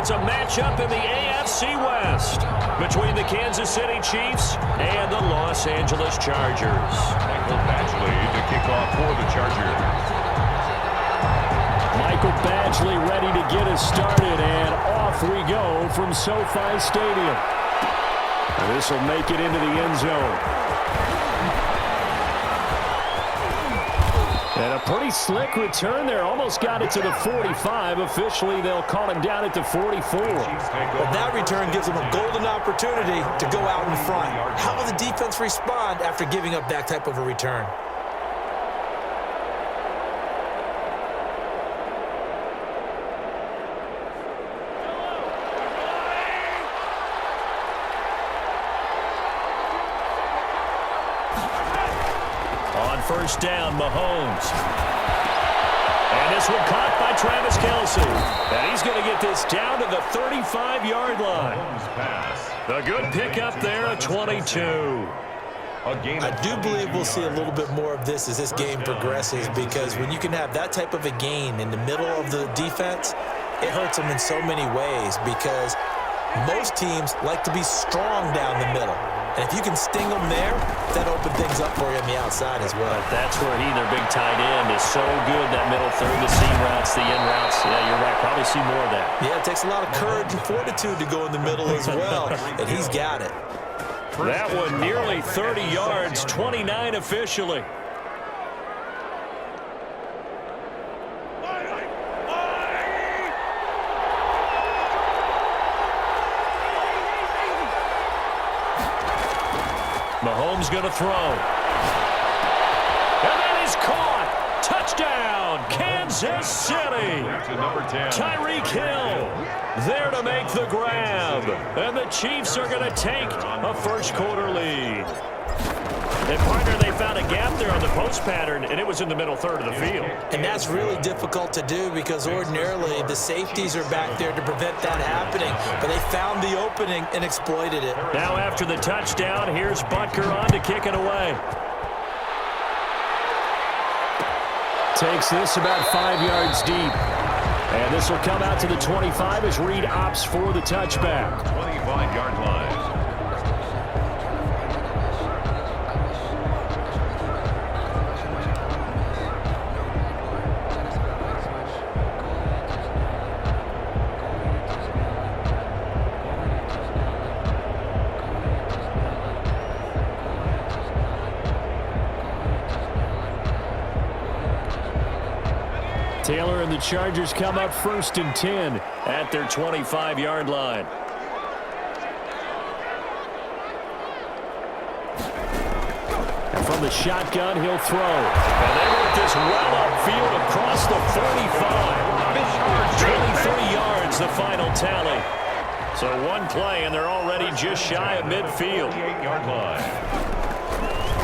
It's a matchup in the AFC West between the Kansas City Chiefs and the Los Angeles Chargers. Michael Badgley to kick off for the Chargers. Michael Badgley ready to get us started, and off we go from SoFi Stadium. This will make it into the end zone. And a pretty slick return there. Almost got it to the 45. Officially, they'll call him down at the 44. But that return gives them a golden opportunity to go out in front. How will the defense respond after giving up that type of a return? First down, Mahomes. And this one caught by Travis Kelce. And he's going to get this down to the 35-yard line. A good pickup there at 22. I do believe we'll see a little bit more of this as this game progresses, because when you can have that type of a gain in the middle of the defense, it hurts them in so many ways, because most teams like to be strong down the middle. And if you can sting them there, that opens things up for you on the outside as well. But that's where their big tight end, is so good, that middle third, the seam routes, the in routes. Yeah, you're right. Probably see more of that. Yeah, it takes a lot of courage and fortitude to go in the middle as well, and he's got it. That one nearly 30 yards, 29 officially. Mahomes going to throw. And that is caught. Touchdown, Kansas City. Tyreek Hill there to make the grab. And the Chiefs are going to take a first quarter lead. And, partner, they found a gap there on the post pattern, and it was in the middle third of the field. And that's really difficult to do, because ordinarily the safeties are back there to prevent that happening. But they found the opening and exploited it. Now after the touchdown, here's Butker on to kick it away. Takes this about 5 yards deep. And this will come out to the 25 as Reed opts for the touchback. 25-yard line. Taylor and the Chargers come up 1st and 10 at their 25-yard line. And from the shotgun, he'll throw. And they work this well upfield across the 45. 23 yards, the final tally. So one play, and they're already just shy of midfield. 8-yard line.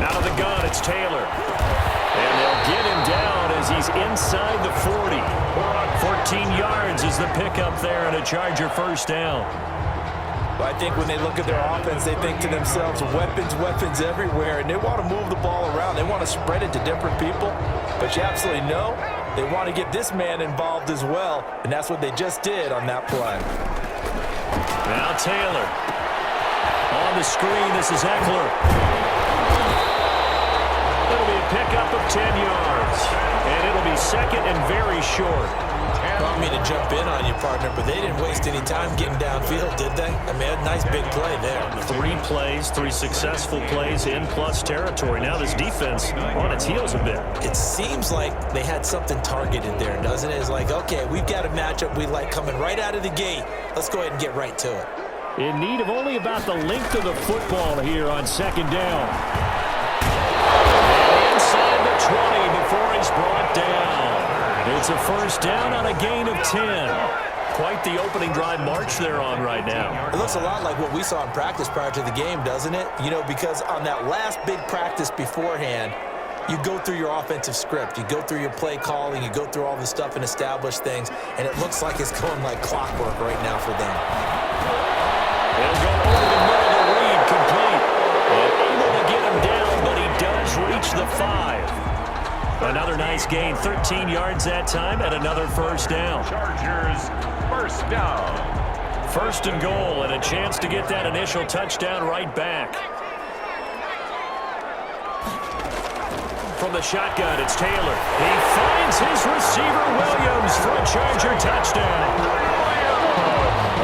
Out of the gun, it's Taylor. And they'll get him down as he's inside the 40. 14 yards is the pickup there, and a Charger first down. Well, I think when they look at their offense, they think to themselves, weapons, weapons everywhere, and they want to move the ball around. They want to spread it to different people. But you absolutely know they want to get this man involved as well, and that's what they just did on that play. Now Taylor. On the screen, this is Eckler. It'll be a pickup of 10 yards. And it'll be second and very short. I don't mean to jump in on you, partner, but they didn't waste any time getting downfield, did they? I mean, a nice big play there. 3 plays, 3 successful plays in plus territory. Now this defense on its heels a bit. It seems like they had something targeted there, doesn't it? It's like, okay, we've got a matchup we like coming right out of the gate. Let's go ahead and get right to it. In need of only about the length of the football here on 2nd down. Inside the 20 before he's brought down. It's a first down on a gain of 10. Quite the opening drive march they're on right now. It looks a lot like what we saw in practice prior to the game, doesn't it? You know, because on that last big practice beforehand, you go through your offensive script. You go through your play calling. You go through all the stuff and establish things. And it looks like it's going like clockwork right now for them. They'll go over the middle to Reed, complete. And able to get him down, but he does reach the 5. Another nice gain, 13 yards that time, and another first down. Chargers, first down. First and goal, and a chance to get that initial touchdown right back. From the shotgun, it's Taylor. He finds his receiver, Williams, for a Charger touchdown.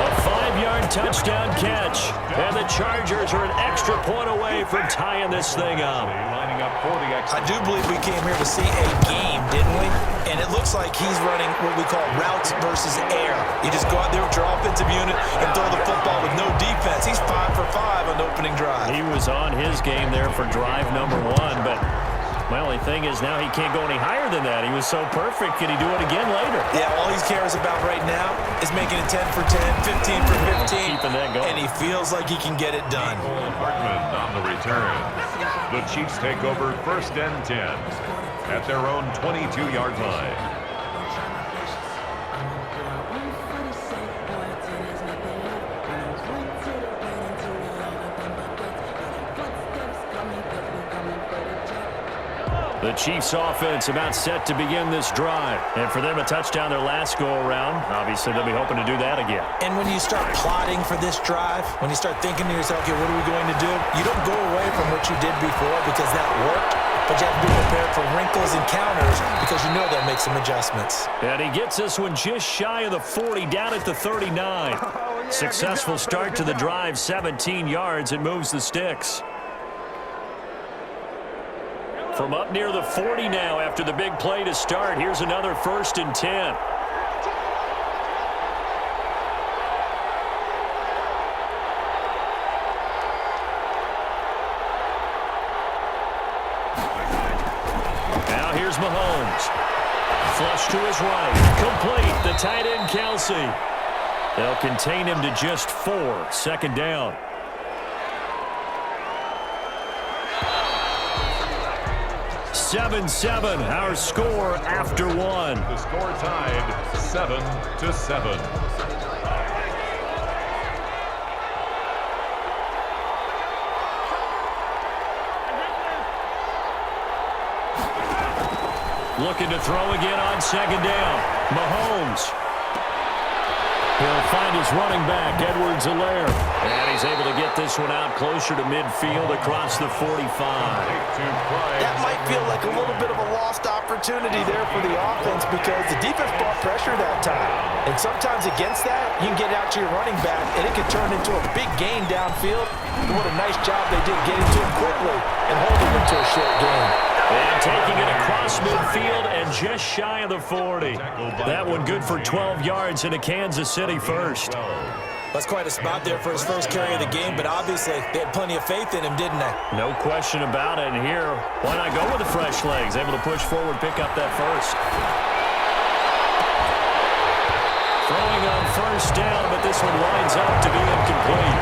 A 5-yard touchdown catch. And the Chargers are an extra point away from tying this thing up. Lining up for the extra. I do believe we came here to see a game, didn't we? And it looks like he's running what we call routes versus air. You just go out there with your offensive unit and throw the football with no defense. He's 5 for 5 on the opening drive. He was on his game there for drive number 1, but my only thing is now he can't go any higher than that. He was so perfect. Can he do it again later? Yeah, all he cares about right now is making it 10 for 10, 15 for 15. Keeping that going. And he feels like he can get it done. Hartman on the return. The Chiefs take over 1st and 10 at their own 22-yard line. The Chiefs offense about set to begin this drive. And for them, a touchdown their last go-around. Obviously, they'll be hoping to do that again. And when you start plotting for this drive, when you start thinking to yourself, okay, what are we going to do? You don't go away from what you did before because that worked, but you have to be prepared for wrinkles and counters because you know they'll make some adjustments. And he gets this one just shy of the 40, down at the 39. Successful start to the drive, 17 yards, and moves the sticks. From up near the 40 now after the big play to start. Here's another 1st and 10. Now here's Mahomes. Flush to his right. Complete. The tight end, Kelsey. They'll contain him to just 4. 2nd down. 7-7, our score after 1. The score tied 7-7. Looking to throw again on 2nd down. Mahomes. He'll find his running back, Edwards-Helaire. And he's able to get this one out closer to midfield across the 45. That might feel like a little bit of a lost opportunity there for the offense because the defense brought pressure that time. And sometimes against that, you can get out to your running back, and it can turn into a big gain downfield. And what a nice job they did getting to him quickly and holding him to a short gain. And taking it across midfield and just shy of the 40. That one good for 12 yards into Kansas City first. That's quite a spot there for his first carry of the game, but obviously they had plenty of faith in him, didn't they? No question about it. And here, why not go with the fresh legs? Able to push forward, pick up that first. Throwing on 1st down, but this one lines up to be incomplete.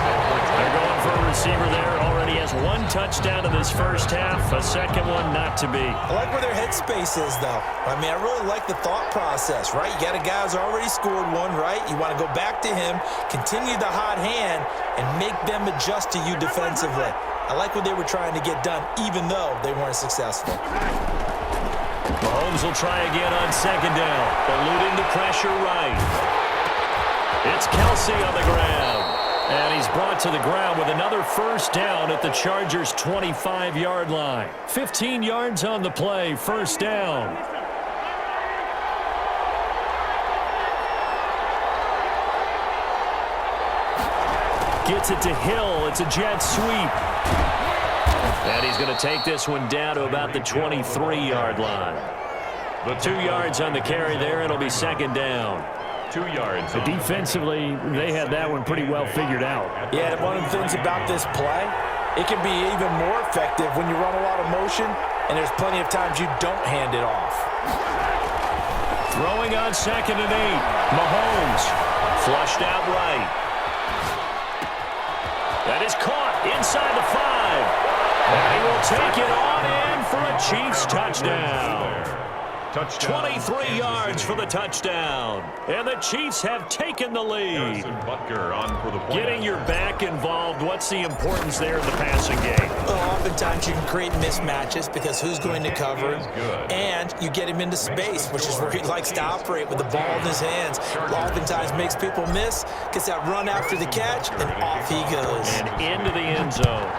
They're going for a receiver there. Already has 1 touchdown in this first half. A 2nd one not to be. I like where their headspace is, though. I mean, I really like the thought process, right? You got a guy who's already scored 1, right? You want to go back to him, continue the hot hand, and make them adjust to you defensively. I like what they were trying to get done, even though they weren't successful. Mahomes will try again on 2nd down. Eluding the pressure right. It's Kelsey on the ground. And he's brought to the ground with another 1st down at the Chargers' 25-yard line. 15 yards on the play, 1st down. Gets it to Hill. It's a jet sweep. And he's going to take this one down to about the 23-yard line. 2 yards on the carry there. It'll be 2nd down. 2 yards. Defensively, they had that one pretty well figured out. Yeah, and one of the things about this play, it can be even more effective when you run a lot of motion, and there's plenty of times you don't hand it off. Throwing on 2nd and 8. Mahomes flushed out right. That is caught inside the 5. And he will take it on in for a Chiefs touchdown. Touchdown. 23 yards for the touchdown. And the Chiefs have taken the lead. Harrison Butker on for the point. Getting your back involved, what's the importance there in the passing game? Well, oftentimes you can create mismatches because who's going to cover, and you get him into space, which is where he likes to operate with the ball in his hands. Oftentimes makes people miss, gets that run after the catch, and off he goes. And into the end zone.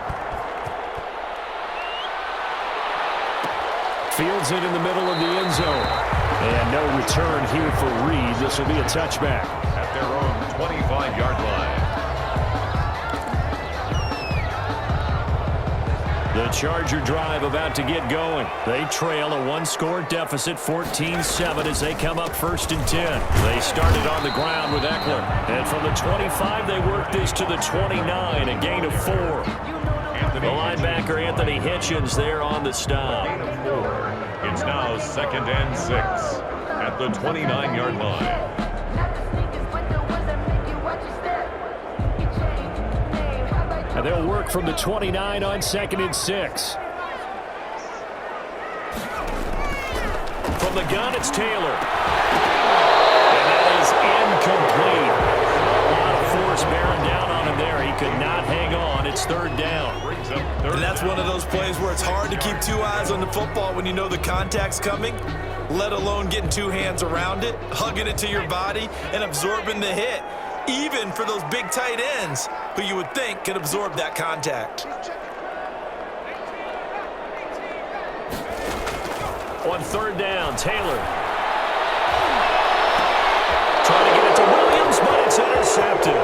Fields it in the middle of the end zone. And no return here for Reed. This will be a touchback. At their own 25-yard line. The Charger drive about to get going. They trail a one-score deficit, 14-7, as they come up 1st and 10. They started on the ground with Eckler. And from the 25, they work this to the 29, a gain of 4. The linebacker, Anthony Hitchens, there on the stop. It's now 2nd and 6 at the 29-yard line. And they'll work from the 29 on 2nd and 6. From the gun, it's Taylor. And that is incomplete. A lot of force bearing down on him there. He could not hang on. It's 3rd down. And that's one of those plays where it's hard to keep two eyes on the football when you know the contact's coming, let alone getting two hands around it, hugging it to your body, and absorbing the hit, even for those big tight ends who you would think could absorb that contact. On 3rd down, Taylor. Trying to get it to Williams, but it's intercepted.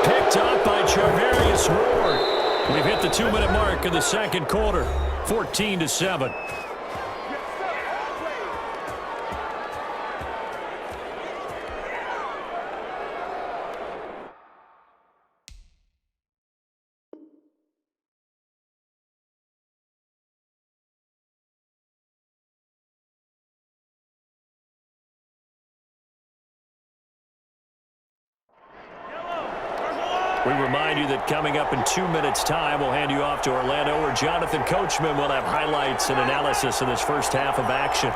Picked up by Charvarius Ward. We've hit the 2-minute mark in the 2nd quarter, 14-7. We remind you that coming up in 2 minutes' time, we'll hand you off to Orlando, where Jonathan Coachman will have highlights and analysis in this first half of action.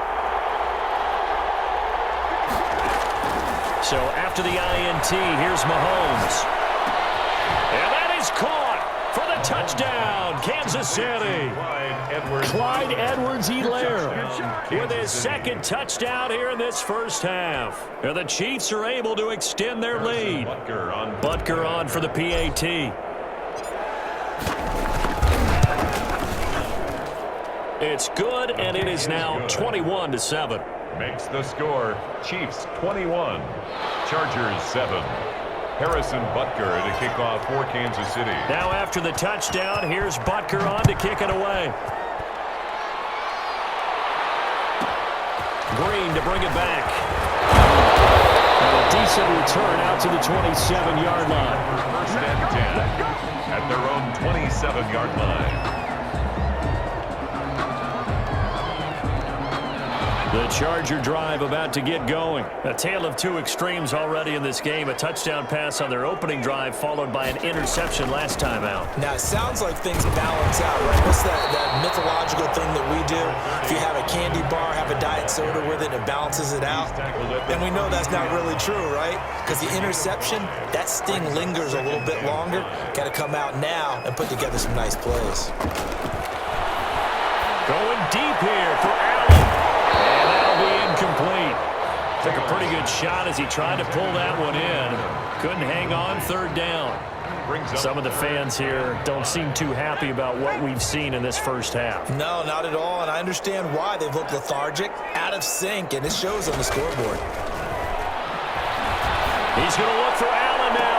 So after the INT, here's Mahomes. And that is caught for the touchdown, Kansas City. Clyde Edwards-Helaire with his 2nd touchdown here in this first half. And the Chiefs are able to extend their lead. Butker on for the PAT. It's good, and it is now 21-7. Makes the score Chiefs 21, Chargers 7. Harrison Butker to kick off for Kansas City. Now after the touchdown, here's Butker on to kick it away. Green to bring it back. And a decent return out to the 27-yard line. 1st and 10 at their own 27-yard line. The Charger drive about to get going. A tale of two extremes already in this game. A touchdown pass on their opening drive, followed by an interception last time out. Now, it sounds like things balance out, right? What's that mythological thing that we do? If you have a candy bar, have a diet soda with it, it balances it out. And we know that's not really true, right? Because the interception, that sting lingers a little bit longer. Got to come out now and put together some nice plays. Going deep here for Allen. And that'll be incomplete. Took a pretty good shot as he tried to pull that one in. Couldn't hang on 3rd down. Some of the fans here don't seem too happy about what we've seen in this first half. No, not at all, and I understand why. They've looked lethargic, out of sync, and it shows on the scoreboard. He's going to look for Allen now.